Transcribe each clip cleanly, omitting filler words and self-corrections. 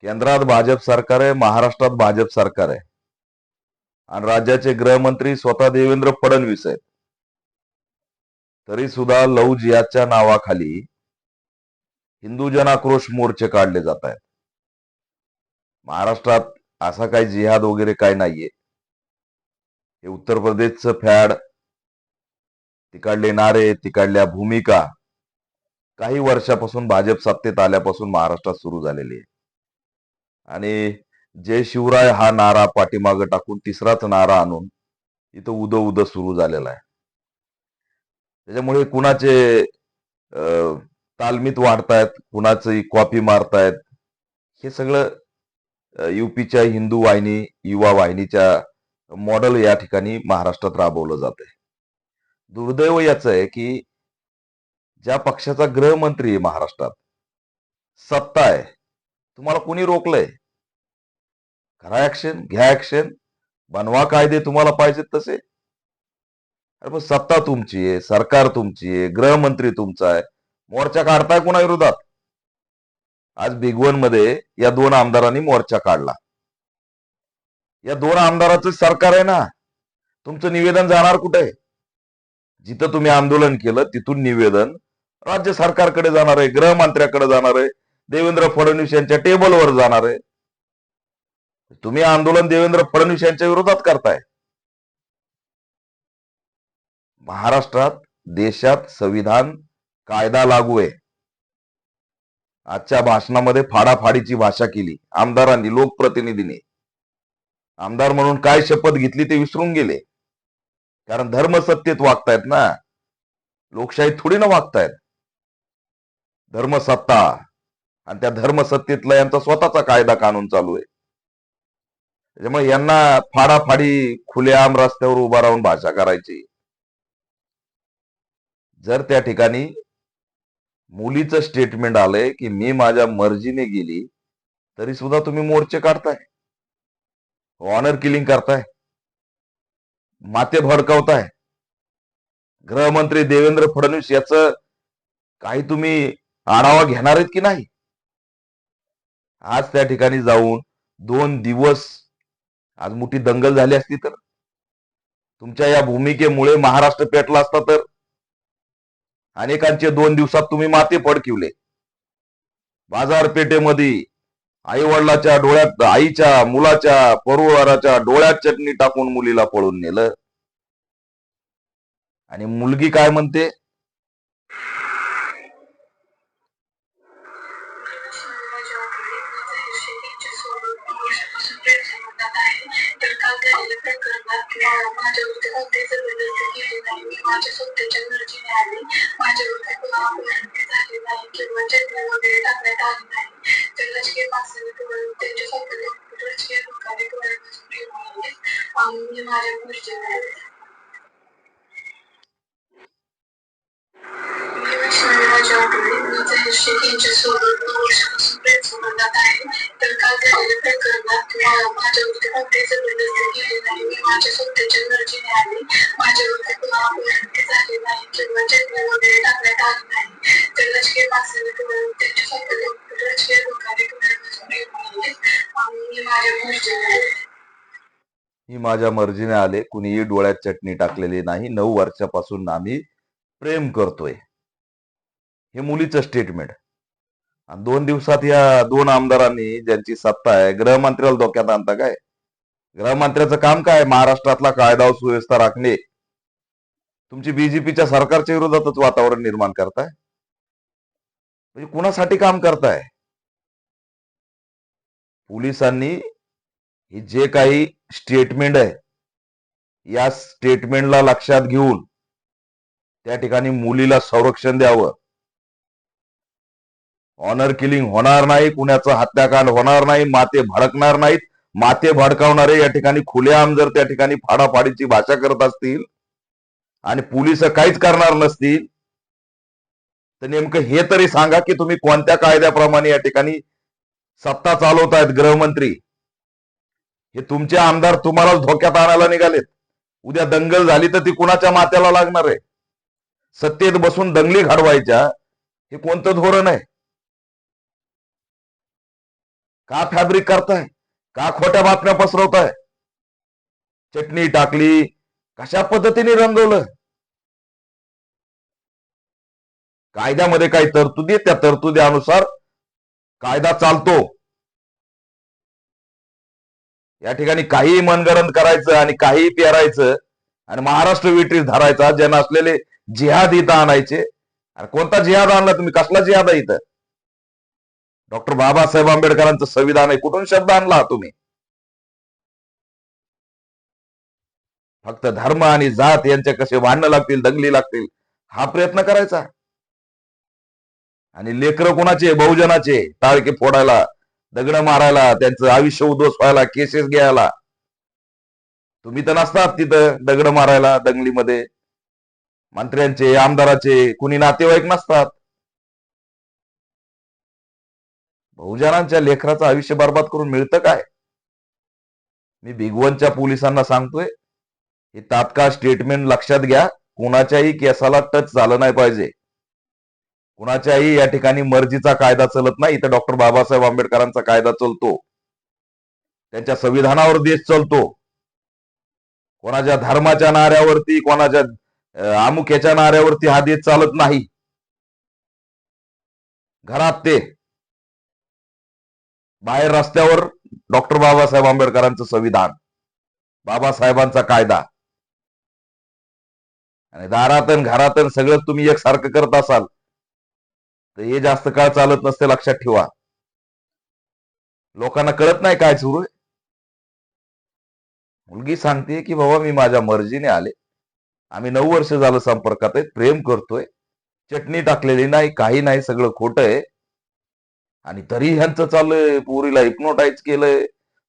केंद्रात भाजप सरकार आहे, महाराष्ट्रात भाजप सरकार आहे आणि राज्याचे गृहमंत्री स्वतः देवेंद्र फडणवीस आहेत. तरी सुद्धा लव्ह जिहादच्या नावाखाली हिंदू जन आक्रोश मोर्चे काढले जात आहेत. महाराष्ट्रात असा काही जिहाद वगैरे काय नाहीये. हे उत्तर प्रदेशचं फॅड, तिकडले नारे, तिकडल्या भूमिका काही वर्षापासून भाजप सत्तेत आल्यापासून महाराष्ट्रात सुरू झालेली आहे. आणि जय शिवराय हा नारा पाठीमागे टाकून तिसराच नारा आणून इथं उद उद सुरू झालेला आहे. त्याच्यामुळे कुणाचे तालमीत वाढतायत, कुणाची कॉपी मारतायत, हे सगळं युपीच्या हिंदू वाहिनी, युवा वाहिनीच्या मॉडेल या ठिकाणी महाराष्ट्रात राबवलं जात आहे. दुर्दैव याचं आहे की ज्या पक्षाचा गृहमंत्री आहे महाराष्ट्रात, सत्ता आहे, तुम्हाला कोणी रोखलंय? करा ऍक्शन, घ्या ऍक्शन, बनवा कायदे तुम्हाला पाहिजेत तसे. अरे पण सत्ता तुमची आहे, सरकार तुमची आहे, गृहमंत्री तुमचा आहे, मोर्चा काढताय कोणा विरोधात? आज बिगवन मध्ये या दोन आमदारांनी मोर्चा काढला. या दोन आमदाराचं सरकार आहे ना. तुमचं निवेदन जाणार कुठे? जिथं तुम्ही आंदोलन केलं तिथून निवेदन राज्य सरकारकडे जाणार आहे, गृहमंत्र्याकडे जाणार आहे, देवेंद्र फडणवीस यांच्या टेबलवर जाणार आहे. तुम्ही आंदोलन देवेंद्र फडणवीस यांच्या विरोधात करताय. महाराष्ट्रात, देशात संविधान, कायदा लागू आहे. आजच्या भाषणामध्ये फाडाफाडीची भाषा केली आमदारांनी, लोकप्रतिनिधींनी. आमदार म्हणून काय शपथ घेतली ते विसरून गेले. कारण धर्मसत्तेत वागतायत ना, लोकशाही थोडी ना वागतायत. धर्मसत्ता, आणि त्या धर्मसत्तेतला यांचा स्वतःचा कायदा कानून चालू आहे. त्याच्यामुळे यांना फाडाफाडी खुलेआम रस्त्यावर उभा राहून भाषा करायची. जर त्या ठिकाणी मुलीचं स्टेटमेंट आलंय की मी माझ्या मर्जीने गेली, तरी सुद्धा तुम्ही मोर्चे काढताय, ऑनर किलिंग करताय, माते भडकावताय. गृहमंत्री देवेंद्र फडणवीस याचं काही तुम्ही आढावा घेणार आहेत की नाही? आज त्या ठिकाणी जाऊन 2 दिवस, आज मोठी दंगल झाली असती तर, तुमच्या या भूमिकेमुळे महाराष्ट्र पेटला असता तर, अनेकांचे 2 दिवसात तुम्ही माते फडकिवले. बाजारपेठेमध्ये आई वडिलाच्या डोळ्यात, आईच्या मुलाच्या परिवाराच्या डोळ्यात चटणी टाकून मुलीला पळून नेलं. आणि मुलगी काय म्हणते? मी माझ्या मर्जीने आले, कुणीही डोळ्यात चटणी टाकलेली नाही, 9 वर्षापासून आम्ही प्रेम करतोय. हे मुलीचं स्टेटमेंट. आणि 2 दिवसात या 2 आमदारांनी, ज्यांची सत्ता आहे, गृहमंत्र्याला धोक्यात आणता काय? गृहमंत्र्याचं काम काय? महाराष्ट्रातला कायदा व सुव्यवस्था राखणे. तुमची बीजेपीच्या सरकारच्या विरोधातच वातावरण निर्माण करताय. म्हणजे कुणासाठी काम करताय? पोलिसांनी हे जे काही स्टेटमेंट आहे, या स्टेटमेंटला लक्षात घेऊन त्या ठिकाणी मुलीला संरक्षण द्यावं. ऑनर किलिंग होणार नाही, कुणाचं हत्याकांड होणार नाही, माते भडकणार नाहीत. माते भडकावणारे या ठिकाणी खुलेआम जर त्या ठिकाणी फाडाफाडीची भाषा करत असतील आणि पोलिस काहीच करणार नसतील, तर नेमकं हे तरी सांगा की तुम्ही कोणत्या कायद्याप्रमाणे या ठिकाणी सत्ता चालवतायत गृहमंत्री? हे तुमचे आमदार तुम्हालाच धोक्यात आणायला निघालेत. उद्या दंगल झाली तर ती कुणाच्या माथ्याला लागणार आहे? सत्तेत बसून दंगली घडवायच्या, हे कोणतं धोरण आहे? का फॅब्रिक करताय? का खोट्या बातम्या पसरवताय? चटणी टाकली, कशा पद्धतीने रंगवलं? कायद्यामध्ये काही तरतुदी आहेत, त्या तरतुदीनुसार कायदा चालतो. या ठिकाणी काहीही मनगणन करायचं आणि काहीही पेरायचं आणि महाराष्ट्र विटीस धरायचा, ज्यांना असलेले जिहाद इथं आणायचे. अरे कोणता जिहाद आणला तुम्ही? कसला जिहाद आहे इथं? डॉक्टर बाबासाहेब आंबेडकरांचं संविधान आहे, कुठून शब्द आणला तुम्ही? फक्त धर्म आणि जात यांचे कसे भांडणं लागतील, दंगली लागतील, हा प्रयत्न करायचा. आणि लेकरं कोणाचे? बहुजनाचे. टाळके फोडायला, दगड मारायला, त्यांचं आयुष्य उद्ध्वस्त व्हायला, केसेस घ्यायला. तुम्ही तर नसतात तिथं दगड मारायला, दंगलीमध्ये. मंत्र्यांचे, आमदाराचे कुणी नातेवाईक नसतात. बहुजनांच्या लेकराचं आयुष्य बर्बाद करून मिळतं काय? मी भिगवणच्या पोलिसांना सांगतोय, हे तात्काळ स्टेटमेंट लक्षात घ्या. कुणाच्याही केसाला टच झालं नाही पाहिजे. कुणाच्याही या ठिकाणी मर्जीचा कायदा चलत नाही. इथं डॉक्टर बाबासाहेब आंबेडकरांचा कायदा चलतो. त्यांच्या संविधानावर देश चालतो. कोणाच्या धर्माच्या नाऱ्यावरती, कोणाच्या अमुक्याच्या नाऱ्यावरती हा देश चालत नाही. घरात ते, बाहेर रस्त्यावर डॉक्टर बाबासाहेब आंबेडकरांचं संविधान, बाबासाहेबांचा कायदा. आणि दारातन घरातन सगळं तुम्ही एकसारखं करत असाल तर हे जास्त काळ चालत नसते, लक्षात ठेवा. लोकांना कळत नाही काय सुरू आहे. मुलगी सांगते की बाबा मी माझ्या मर्जीने आले, आम्ही 9 वर्ष झालं संपर्कात आहे, प्रेम करतोय, चटणी टाकलेली नाही, काही नाही, सगळं खोटं आहे. आणि तरी ह्यांचं चाललंय, पोरीला हिप्नोटाईज केलंय,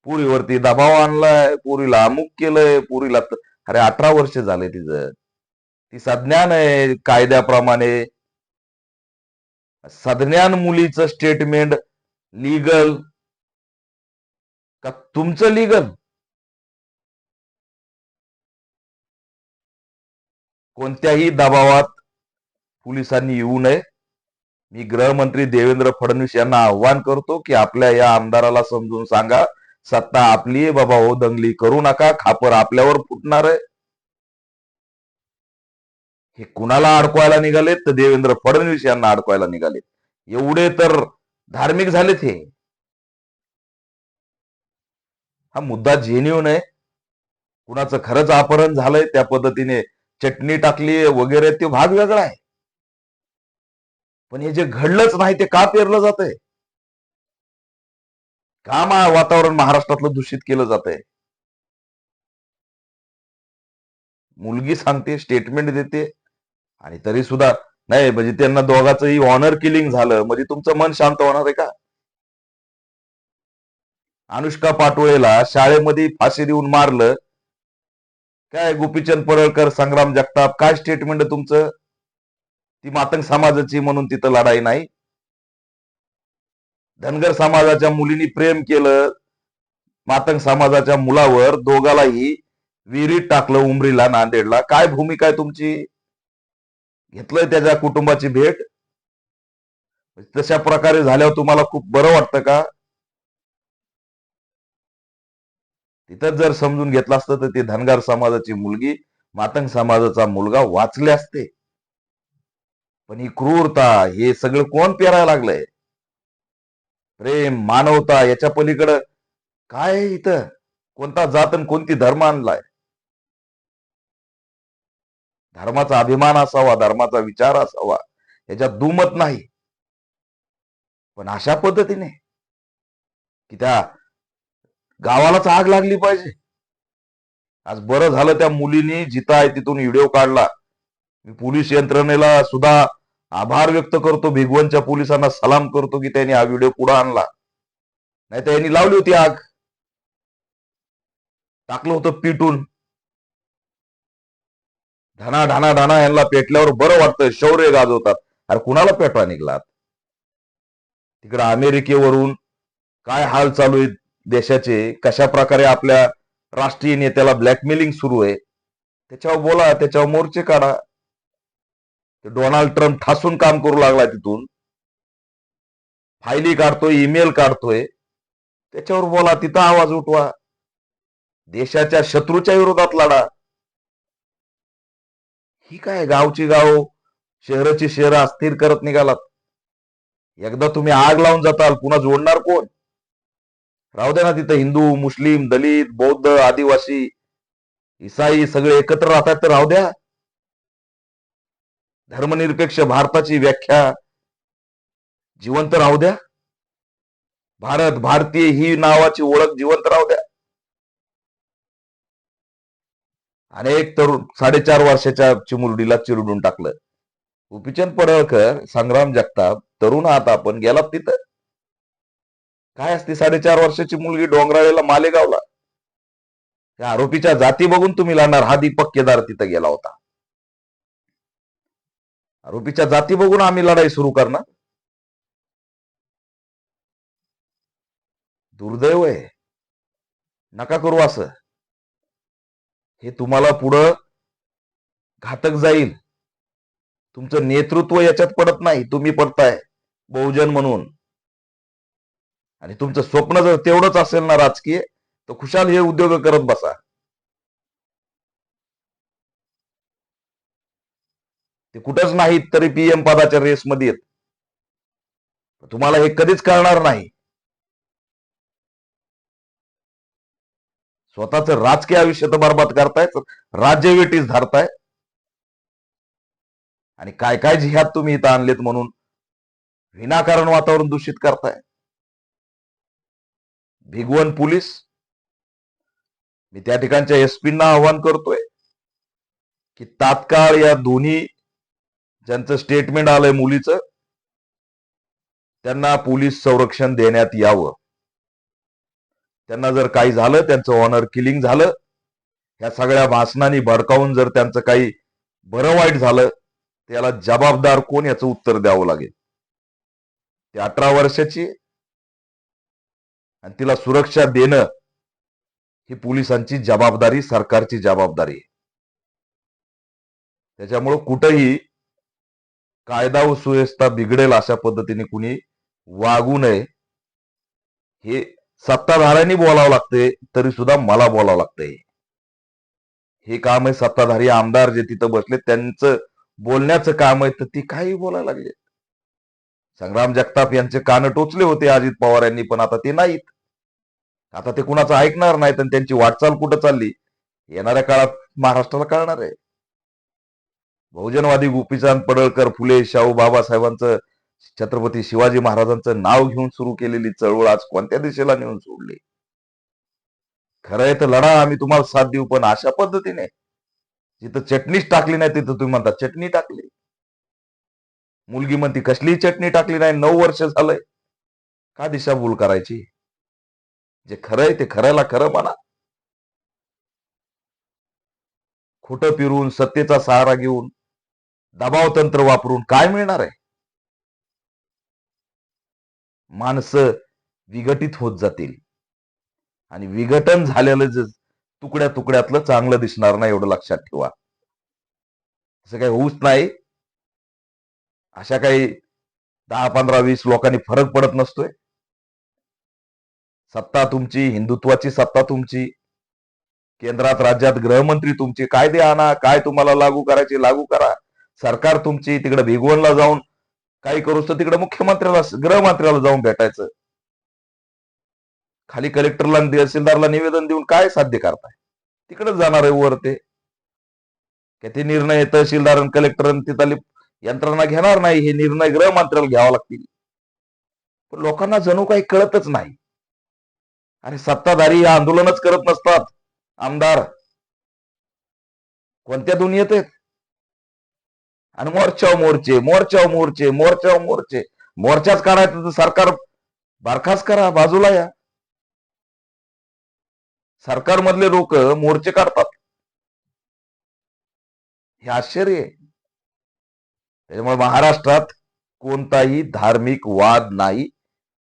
पोरीवरती दबाव आणलाय, पोरीला अमुक केलंय, पोरीला अरे 18 वर्ष झाले तिचं. ती सज्ञान आहे कायद्याप्रमाणे. सज्ञान मुलीचं स्टेटमेंट लीगल का तुमचं लीगल? कोणत्याही दबावात पोलिसांनी येऊ नये. मी गृहमंत्री देवेंद्र फडणवीस यांना आव्हान करतो की आपल्या या आमदाराला समजून सांगा, सत्ता आपली आहे बाबा, हो दंगली करू नका, खापर आपल्यावर फुटणार आहे. हे कुणाला अडकवायला निघालेत? तर देवेंद्र फडणवीस यांना अडकवायला निघालेत. एवढे तर धार्मिक झालेत हे. हा मुद्दा जेन्युइन आहे. कुणाचं खरंच अपहरण झालंय, त्या पद्धतीने चटणी टाकली वगैरे, ते भाग वेगळा आहे. पण हे जे घडलंच नाही ते का पेरलं जातंय? का वातावरण महाराष्ट्रातलं दूषित केलं जातंय? मुलगी सांगते, स्टेटमेंट देते, आणि तरी सुद्धा नाही. म्हणजे त्यांना दोघांचंही ऑनर किलिंग झालं म्हणजे तुमचं मन शांत होणार आहे का? अनुष्का पाटोळेला शाळेमध्ये फाशी देऊन मारलं काय? गोपीचंद पडळकर, संग्राम जगताप, काय स्टेटमेंट तुमचं? ती मातंग समाजाची म्हणून तिथं लढाई नाही. धनगर समाजाच्या मुलींनी प्रेम केलं, मातंग समाजाच्या मुलावर, दोघालाही विहिरीत टाकलं, उमरीला, नांदेडला. काय भूमिका आहे तुमची? घेतलंय त्याच्या कुटुंबाची भेट? तशा प्रकारे झाल्यावर तुम्हाला खूप बरं वाटतं का? तिथं जर समजून घेतलं असतं तर ती धनगर समाजाची मुलगी, मातंग समाजाचा मुलगा वाचले असते. पण ही क्रूरता, हे सगळं कोण पेरायला लागलंय? प्रेम, मानवता याच्या पलीकडं काय आहे इथं? कोणता जात आणि कोणती धर्म आणलाय? धर्माचा अभिमान असावा, धर्माचा विचार असावा, याच्यात दुमत नाही. पण अशा पद्धतीने की त्या गावालाच आग लागली पाहिजे. आज बरं झालं त्या मुलीने जिथं आहे तिथून व्हिडिओ काढला. मी पोलीस यंत्रणेला सुद्धा आभार व्यक्त करतो, भिगवणच्या पोलिसांना सलाम करतो की त्यांनी हा व्हिडिओ पुढे आणला. नाही तर यांनी लावली होती आग, टाकलं होतं पिटून. ढाना ढाना ढाना यांना पेटल्यावर बरं वाटतं, शौर्य गाजवतात. अरे कुणाला पेटवा निघलात? तिकडे अमेरिकेवरून काय हाल चालू आहेत देशाचे, कशा प्रकारे आपल्या राष्ट्रीय नेत्याला ब्लॅकमेलिंग सुरू आहे, त्याच्यावर बोला, त्याच्यावर मोर्चे काढा. डोनाल्ड ट्रम्प ठासून काम करू लागला, तिथून फायली काढतोय, ईमेल काढतोय. त्याच्यावर बोला, तिथं आवाज उठवा, देशाच्या शत्रूच्या विरोधात लढा. ही काय गावची गाव, शहराची शहर अस्थिर करत निघालात. एकदा तुम्ही आग लावून जाताल, पुन्हा जोडणार कोण? राहू द्या ना, तिथं हिंदू, मुस्लिम, दलित, बौद्ध, आदिवासी, इसाई सगळे एकत्र राहतात तर राहू द्या. धर्मनिरपेक्ष भारताची व्याख्या जिवंत राहू द्या. भारत, भारतीय ही नावाची ओळख जिवंत राहू द्या. अनेक तरुण 4.5 वर्षाच्या चिमुरडीला चिरडून टाकलं. गोपीचंद पडळकर, संग्राम जगताप, तरुण आहात आपण, गेलात तिथं. काय असते 4.5 वर्षाची मुलगी डोंगराळेला, मालेगावला. त्या आरोपीच्या जाती बघून तुम्ही लढणार. हा दीपक केदार तिथं गेला होता. आरोपीच्या जाती बघून आम्ही लढाई सुरू करणार. दुर्दैव आहे. नका करू असं. हे तुम्हाला पुढं घातक जाईल. तुमचं नेतृत्व याच्यात पडत नाही, तुम्ही पडताय बहुजन म्हणून. आणि तुमचं स्वप्न जर तेवढंच असेल ना राजकीय, तर खुशाल हे उद्योग करत बसा. ते कुठंच नाहीत तरी पीएम पदाच्या रेसमध्ये येत. तुम्हाला हे कधीच कळणार नाही. स्वतःच राजकीय आयुष्य तर बरबाद करताय, राज्यवेटीस धरताय. आणि काय काय जिहाद तुम्ही इथं आणलेत म्हणून विनाकारण वातावरण दूषित करताय. भिगवण पोलीस, मी त्या ठिकाणच्या एसपींना आवाहन करतोय की तात्काळ या दोन्ही ज्यांचं स्टेटमेंट आलंय मुलीचं, त्यांना पोलीस संरक्षण देण्यात यावं. त्यांना जर काही झालं, त्यांचं ऑनर किलिंग झालं, ह्या सगळ्या भाषणांनी भडकावून जर त्यांचं काही बरं वाईट झालं, त्याला जबाबदार कोण याचं उत्तर द्यावं लागेल. ती 18 वर्षाची आणि तिला सुरक्षा देणं ही पोलिसांची जबाबदारी, सरकारची जबाबदारी. त्याच्यामुळं कुठंही कायदा व सुव्यवस्था बिघडेल अशा पद्धतीने कुणी वागू नये. हे सत्ताधाऱ्यांनी बोलावं लागते, तरी सुद्धा मला बोलावं लागतंय. हे काम आहे सत्ताधारी आमदार जे तिथं बसले त्यांचं बोलण्याचं काम आहे, तर ती काही बोलायला लागले. संग्राम जगताप यांचे कान टोचले होते अजित पवार यांनी, पण आता ते नाहीत. आता ते कुणाचं ऐकणार नाहीत आणि त्यांची वाटचाल कुठं चालली येणाऱ्या काळात महाराष्ट्राला कळणार आहे. बहुजनवादी गोपीचंद पडळकर, फुले शाहू बाबासाहेबांचं, छत्रपती शिवाजी महाराजांचं नाव घेऊन सुरू केलेली चळवळ आज कोणत्या दिशेला नेऊन सोडली? खरं आहे तर लढा, आम्ही तुम्हाला साथ देऊ, पण अशा पद्धतीने जिथं चटणीच टाकली नाही तिथं तुम्ही म्हणता चटणी टाकली. मुलगी म्हणती कसलीही चटणी टाकली नाही, 9 वर्ष झालंय. का दिशाभूल करायची? जे खरं आहे ते खऱ्याला खरं म्हणा. खोटं फिरून, सत्तेचा सहारा घेऊन, दबाव तंत्र वापरून काय मिळणार आहे? माणसं विघटित होत जातील आणि विघटन झालेलं तुकड्या तुकड्यातलं चांगलं दिसणार नाही, एवढं लक्षात ठेवा. असं काही होऊच नाही. अशा काही 10, 15, 20 लोकांनी फरक पडत नसतोय. सत्ता तुमची, हिंदुत्वाची सत्ता तुमची, केंद्रात राज्यात गृहमंत्री तुमचे, कायदे आणा, काय तुम्हाला लागू करायचे लागू करा. सरकार तुमची, तिकडे भिगवणला जाऊन काही करूच तर तिकडे मुख्यमंत्र्याला, गृहमंत्र्याला जाऊन भेटायचं. खाली कलेक्टरला, तहसीलदारला निवेदन देऊन काय साध्य करताय? तिकडेच जाणार आहे वर ते. ते निर्णय तहसीलदार आणि कलेक्टर तिथली यंत्रणा घेणार नाही, हे निर्णय गृहमंत्र्याला घ्यावा लागतील. पण लोकांना जणू काही कळतच नाही. आणि सत्ताधारी आंदोलनच करत नसतात. आमदार कोणत्या दुनियेत आहेत? आणि मोर्चाव मोर्चे, मोर्चाव मोर्चे, मोर्चाव मोर्चे. मोर्चाच काढायचं तर सरकार बरखास्त करा, बाजूला या. सरकारमधले लोक मोर्चे काढतात, हे आश्चर्य आहे. त्याच्यामुळे महाराष्ट्रात कोणताही धार्मिक वाद नाही,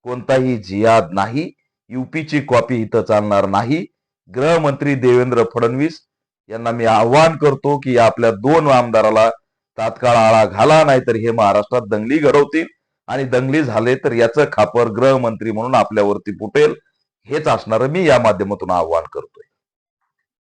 कोणताही जिहाद नाही. युपीची कॉपी इथं चालणार नाही. गृहमंत्री देवेंद्र फडणवीस यांना मी आवाहन करतो की आपल्या 2 आमदाराला तात्काळ आळा घाला, नाहीतर हे महाराष्ट्रात दंगली घडवतील आणि दंगली झाले तर याचं खापर गृहमंत्री म्हणून आपल्यावरती फुटेल. हेच असणारं मी या माध्यमातून आवाहन करतो.